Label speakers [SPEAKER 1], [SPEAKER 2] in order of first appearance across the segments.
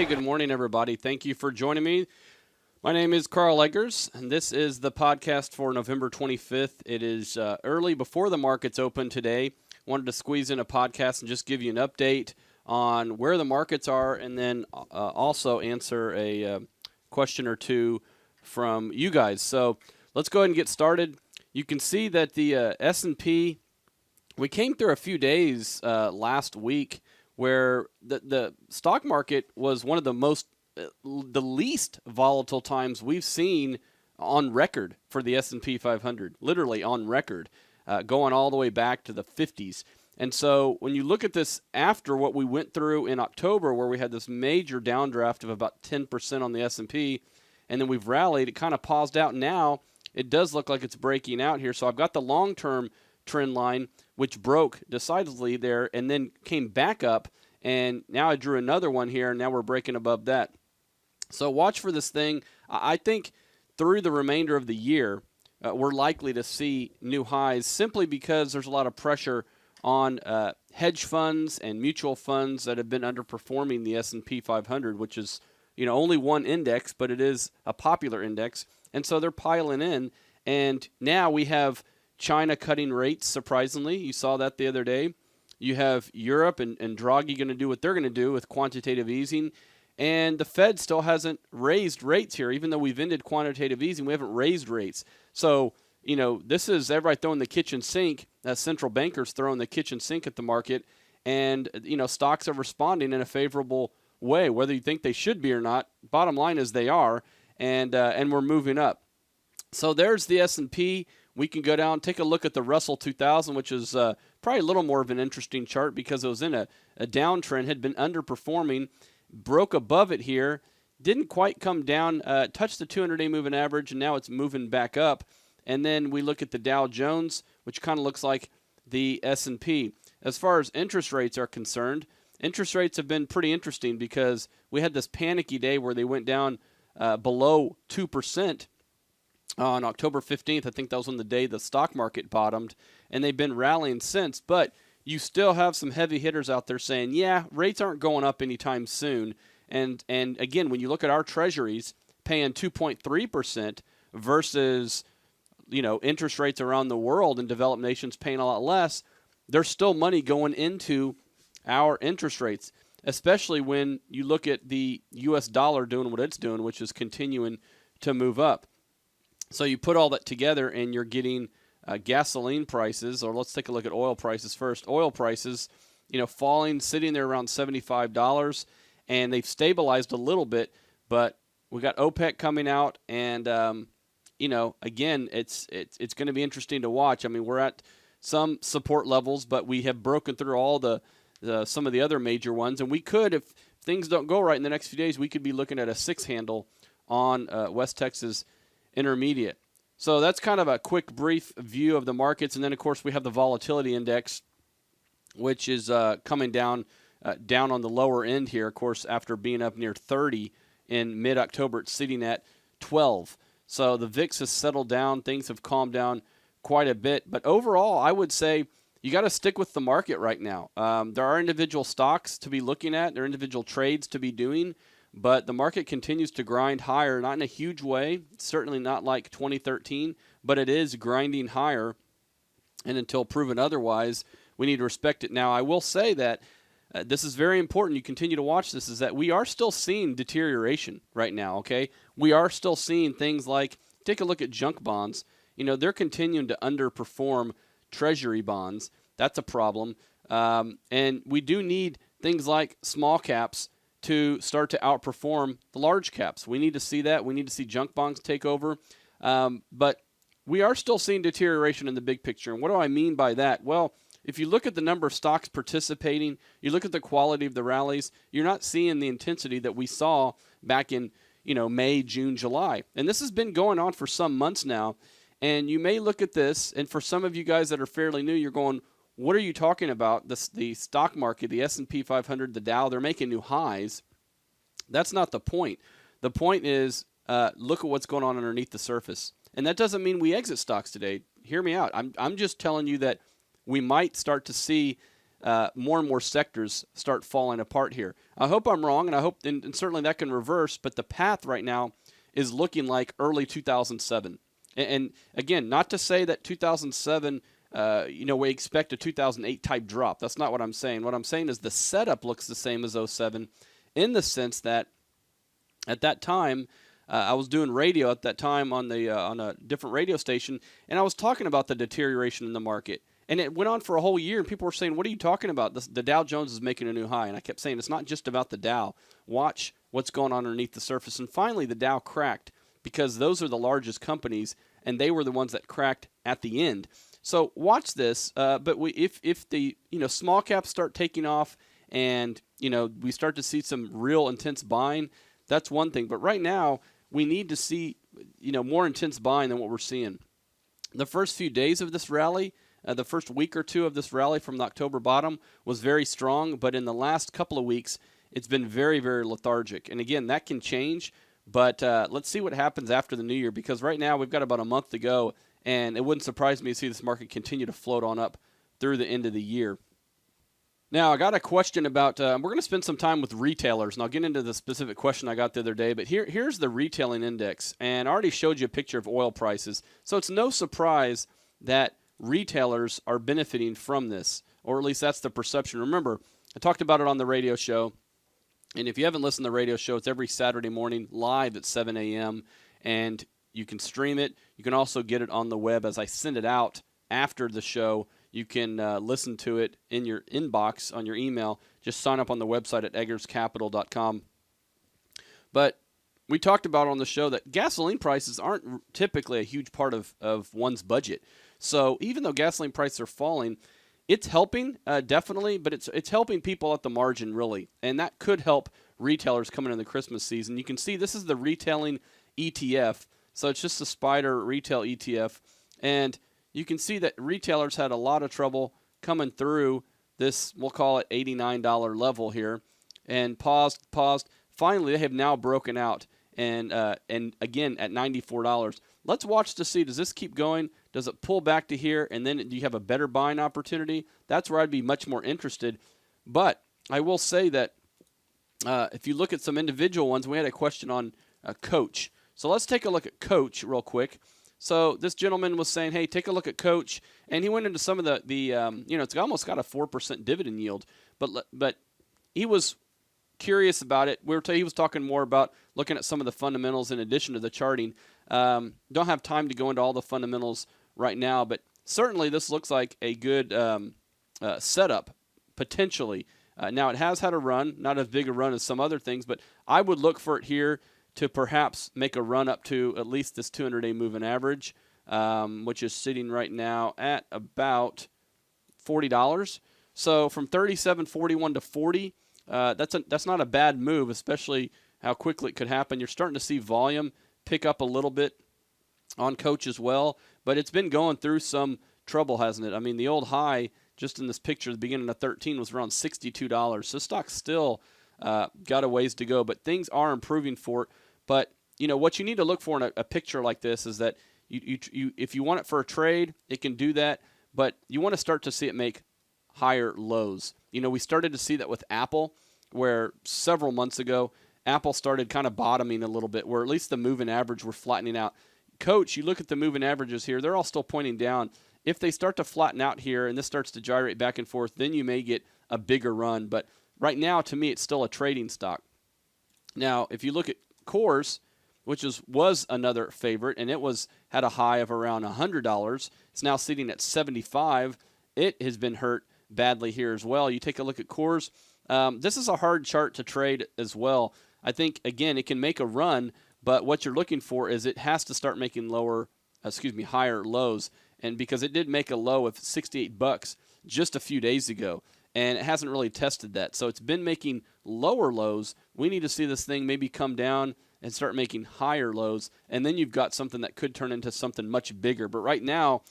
[SPEAKER 1] Hey, good morning, everybody. Thank you for joining me. My name is Karl Eggers, and this is the podcast for November 25th. It is early before the markets open today. Wanted to squeeze in a podcast and just give you an update on where the markets are, and then also answer a question or two from you guys. So let's go ahead and get started. You can see that the S&P, we came through a few days last week where the stock market was one of the least volatile times we've seen on record for the S&P 500, literally on record, going all the way back to the 50s. And so when you look at this after what we went through in October, where we had this major downdraft of about 10% on the S&P, and then we've rallied, it kind of paused out. Now it does look like it's breaking out here. So I've got the long-term trend line, which broke decidedly there and then came back up, and now I drew another one here, and now we're breaking above that. So watch for this thing. I think through the remainder of the year, we're likely to see new highs simply because there's a lot of pressure on hedge funds and mutual funds that have been underperforming the S&P 500, which is only one index, but it is a popular index, and so they're piling in. And now we have China cutting rates, surprisingly. You saw that the other day. You have Europe and Draghi going to do what they're going to do with quantitative easing. And the Fed still hasn't raised rates here. Even though we've ended quantitative easing, we haven't raised rates. So, this is everybody throwing the kitchen sink, central bankers throwing the kitchen sink at the market. And, stocks are responding in a favorable way, whether you think they should be or not. Bottom line is they are, and we're moving up. So there's the S&P. We can go down, take a look at the Russell 2000, which is probably a little more of an interesting chart because it was in a downtrend, had been underperforming, broke above it here, didn't quite come down, touched the 200-day moving average, and now it's moving back up. And then we look at the Dow Jones, which kind of looks like the S&P. As far as interest rates are concerned, interest rates have been pretty interesting because we had this panicky day where they went down below 2%. On October 15th, I think that was on the day the stock market bottomed, and they've been rallying since. But you still have some heavy hitters out there saying, yeah, rates aren't going up anytime soon. And again, when you look at our treasuries paying 2.3% versus, interest rates around the world in developed nations paying a lot less, there's still money going into our interest rates, especially when you look at the U.S. dollar doing what it's doing, which is continuing to move up. So you put all that together and you're getting gasoline prices, or let's take a look at oil prices first. Oil prices, falling, sitting there around $75, and they've stabilized a little bit, but we got OPEC coming out, and again, it's going to be interesting to watch. I mean, we're at some support levels, but we have broken through all the some of the other major ones, and we could, if things don't go right in the next few days, we could be looking at a 6 handle on West Texas Intermediate. So that's kind of a quick, brief view of the markets. And then, of course, we have the volatility index, which is coming down on the lower end here. Of course, after being up near 30 in mid-October, it's sitting at 12. So the VIX has settled down. Things have calmed down quite a bit. But overall, I would say you got to stick with the market right now. There are individual stocks to be looking at. There are individual trades to be doing. But the market continues to grind higher, not in a huge way, certainly not like 2013, but it is grinding higher. And until proven otherwise, we need to respect it. Now, I will say that this is very important. You continue to watch this, is that we are still seeing deterioration right now, okay? We are still seeing things like, take a look at junk bonds. They're continuing to underperform treasury bonds. That's a problem. And we do need things like small caps to start to outperform the large caps. We need to see that. We need to see junk bonds take over. But we are still seeing deterioration in the big picture. And what do I mean by that? Well, if you look at the number of stocks participating, you look at the quality of the rallies, you're not seeing the intensity that we saw back in May, June, July. And this has been going on for some months now. And you may look at this, and for some of you guys that are fairly new, you're going, what are you talking about? The stock market, the S&P 500, the Dow, they're making new highs. That's not the point. The point is look at what's going on underneath the surface. And that doesn't mean we exit stocks today. Hear me out. I'm just telling you that we might start to see more and more sectors start falling apart here. I hope I'm wrong, and I hope, and certainly that can reverse, but the path right now is looking like early 2007. And again, not to say that 2007, we expect a 2008 type drop. That's not what I'm saying. What I'm saying is the setup looks the same as 07 in the sense that at that time, I was doing radio at that time on a different radio station, and I was talking about the deterioration in the market. And it went on for a whole year, and people were saying, what are you talking about? The Dow Jones is making a new high. And I kept saying, it's not just about the Dow. Watch what's going on underneath the surface. And finally, the Dow cracked because those are the largest companies, and they were the ones that cracked at the end. So watch this. But if the small caps start taking off and we start to see some real intense buying, that's one thing. But right now, we need to see more intense buying than what we're seeing. The first few days of this rally, the first week or two of this rally from the October bottom was very strong, but in the last couple of weeks, it's been very, very lethargic. And again, that can change, but let's see what happens after the new year, because right now we've got about a month to go, and it wouldn't surprise me to see this market continue to float on up through the end of the year. Now, I got a question about, we're going to spend some time with retailers, and I'll get into the specific question I got the other day, but here's the retailing index, and I already showed you a picture of oil prices, so it's no surprise that retailers are benefiting from this, or at least that's the perception. Remember, I talked about it on the radio show, and if you haven't listened to the radio show, it's every Saturday morning live at 7 a.m., and you can stream it. You can also get it on the web as I send it out after the show. You can listen to it in your inbox on your email. Just sign up on the website at eggerscapital.com. But we talked about on the show that gasoline prices aren't typically a huge part of one's budget. So even though gasoline prices are falling, it's helping, definitely, but it's helping people at the margin, really. And that could help retailers coming in the Christmas season. You can see this is the retailing ETF. So it's just a SPDR retail ETF. And you can see that retailers had a lot of trouble coming through this, we'll call it $89 level here, and paused. Finally, they have now broken out, and again at $94. Let's watch to see, does this keep going? Does it pull back to here, and then do you have a better buying opportunity? That's where I'd be much more interested. But I will say that if you look at some individual ones, we had a question on Coach. So let's take a look at Coach real quick. So this gentleman was saying, hey, take a look at Coach, and he went into some of the it's almost got a 4% dividend yield, but he was curious about it. He was talking more about looking at some of the fundamentals in addition to the charting. Don't have time to go into all the fundamentals right now, but certainly this looks like a good setup potentially. Now it has had a run, not as big a run as some other things, but I would look for it here to perhaps make a run up to at least this 200-day moving average, which is sitting right now at about $40. So from $37.41 to $40, that's not a bad move, especially how quickly it could happen. You're starting to see volume pick up a little bit on Coach as well, but it's been going through some trouble, hasn't it? I mean, the old high just in this picture at the beginning of 13 was around $62. So stock's still got a ways to go, but things are improving for it. But what you need to look for in a picture like this is that you if you want it for a trade, it can do that, but you want to start to see it make higher lows. We started to see that with Apple, where several months ago Apple started kind of bottoming a little bit, where at least the moving average were flattening out. Coach, you look at the moving averages here, they're all still pointing down. If they start to flatten out here and this starts to gyrate back and forth, then you may get a bigger run. But right now, to me, it's still a trading stock. Now, if you look at Coors, which was another favorite, and it had a high of around $100. It's now sitting at $75. It has been hurt badly here as well. You take a look at Coors. This is a hard chart to trade as well. I think, again, it can make a run, but what you're looking for is it has to start making higher lows. And because it did make a low of $68 just a few days ago, and it hasn't really tested that. So it's been making lower lows. We need to see this thing maybe come down and start making higher lows, and then you've got something that could turn into something much bigger. But right now,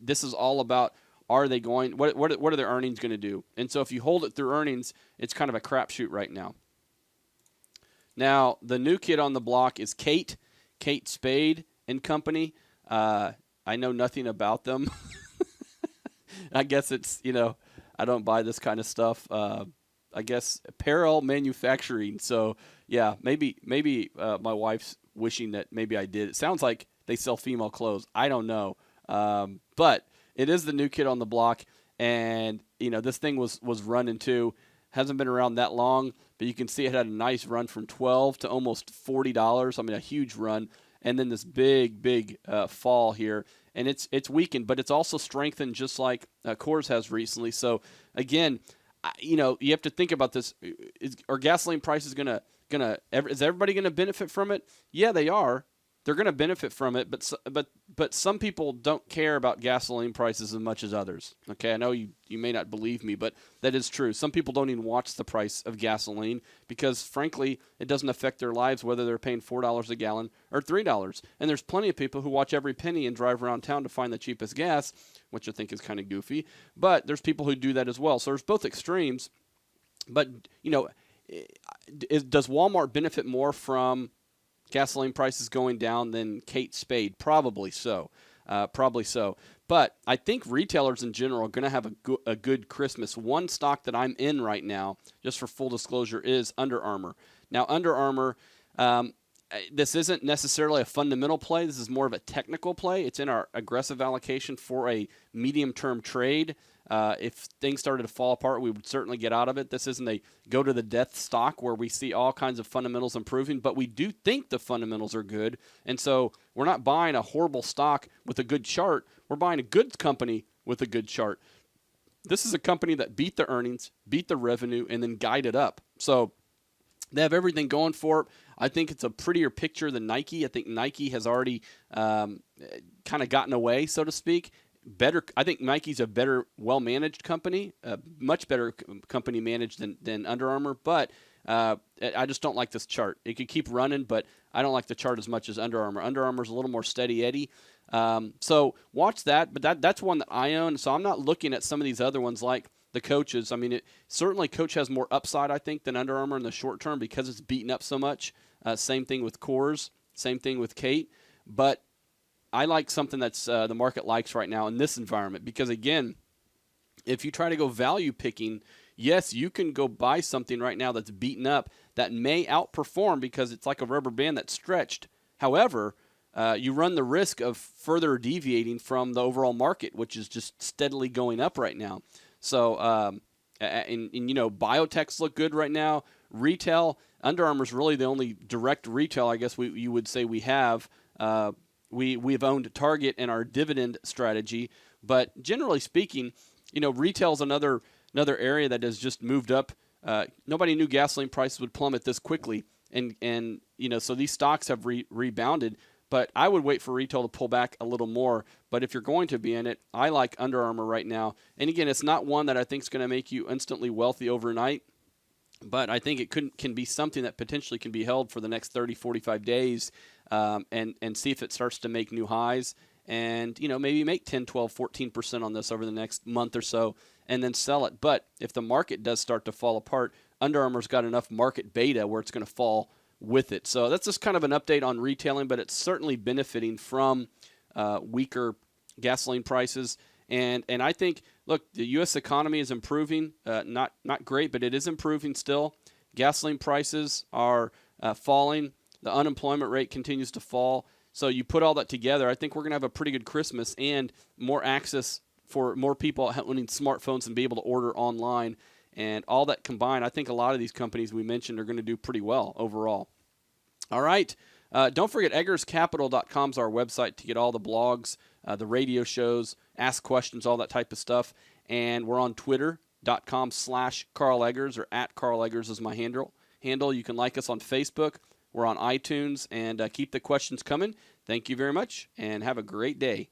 [SPEAKER 1] this is all about, are they going, what are their earnings going to do? And so if you hold it through earnings, it's kind of a crapshoot right now. Now, the new kid on the block is Kate Spade and Company. I know nothing about them. I guess it's, I don't buy this kind of stuff. I guess apparel manufacturing. So yeah, maybe my wife's wishing that maybe I did. It sounds like they sell female clothes. I don't know, but it is the new kid on the block, and this thing was running too. Hasn't been around that long, but you can see it had a nice run from $12 to almost $40. I mean, a huge run, and then this big fall here, and it's weakened, but it's also strengthened just like Coors has recently. So again, you have to think about this. Are gasoline prices is everybody gonna benefit from it? Yeah, they are. They're gonna benefit from it, but some people don't care about gasoline prices as much as others. Okay, I know you may not believe me, but that is true. Some people don't even watch the price of gasoline because, frankly, it doesn't affect their lives whether they're paying $4 a gallon or $3. And there's plenty of people who watch every penny and drive around town to find the cheapest gas, which I think is kind of goofy. But there's people who do that as well. So there's both extremes. But does Walmart benefit more from gasoline prices going down than Kate Spade? Probably so. But I think retailers in general are going to have a good Christmas. One stock that I'm in right now, just for full disclosure, is Under Armour. Now, Under Armour, this isn't necessarily a fundamental play. This is more of a technical play. It's in our aggressive allocation for a medium-term trade. If things started to fall apart, we would certainly get out of it. This isn't a go-to-the-death stock where we see all kinds of fundamentals improving, but we do think the fundamentals are good. And so we're not buying a horrible stock with a good chart. We're buying a good company with a good chart. This is a company that beat the earnings, beat the revenue, and then guided up. So they have everything going for it. I think it's a prettier picture than Nike. I think Nike has already kind of gotten away, so to speak. I think Nike's a better, well-managed company, a much better company managed than Under Armour, but I just don't like this chart. It could keep running, but I don't like the chart as much as Under Armour. Under Armour's a little more steady Eddie. So watch that, but that's one that I own, so I'm not looking at some of these other ones like the Coaches. I mean, certainly Coach has more upside, I think, than Under Armour in the short term because it's beaten up so much. Same thing with Coors, same thing with Kate, but I like something that's the market likes right now in this environment because, again, if you try to go value picking, yes, you can go buy something right now that's beaten up that may outperform because it's like a rubber band that's stretched. However, you run the risk of further deviating from the overall market, which is just steadily going up right now. So, biotechs look good right now. Retail, Under Armour's really the only direct retail, I guess you would say we have. We've owned Target in our dividend strategy, but generally speaking, retail is another area that has just moved up. Nobody knew gasoline prices would plummet this quickly, and so these stocks have rebounded. But I would wait for retail to pull back a little more. But if you're going to be in it, I like Under Armour right now. And again, it's not one that I think is going to make you instantly wealthy overnight. But I think it can be something that potentially can be held for the next 30, 45 days and see if it starts to make new highs and, maybe make 10, 12, 14% on this over the next month or so and then sell it. But if the market does start to fall apart, Under Armour's got enough market beta where it's going to fall with it. So that's just kind of an update on retailing, but it's certainly benefiting from weaker gasoline prices. And I think, look, the U.S. economy is improving. Not great, but it is improving still. Gasoline prices are falling. The unemployment rate continues to fall. So you put all that together, I think we're going to have a pretty good Christmas and more access for more people owning smartphones and be able to order online. And all that combined, I think a lot of these companies we mentioned are going to do pretty well overall. All right. Don't forget, eggerscapital.com is our website to get all the blogs, the radio shows, ask questions, all that type of stuff. And we're on twitter.com/Karl Eggers or @KarlEggers is my handle. You can like us on Facebook. We're on iTunes. And keep the questions coming. Thank you very much and have a great day.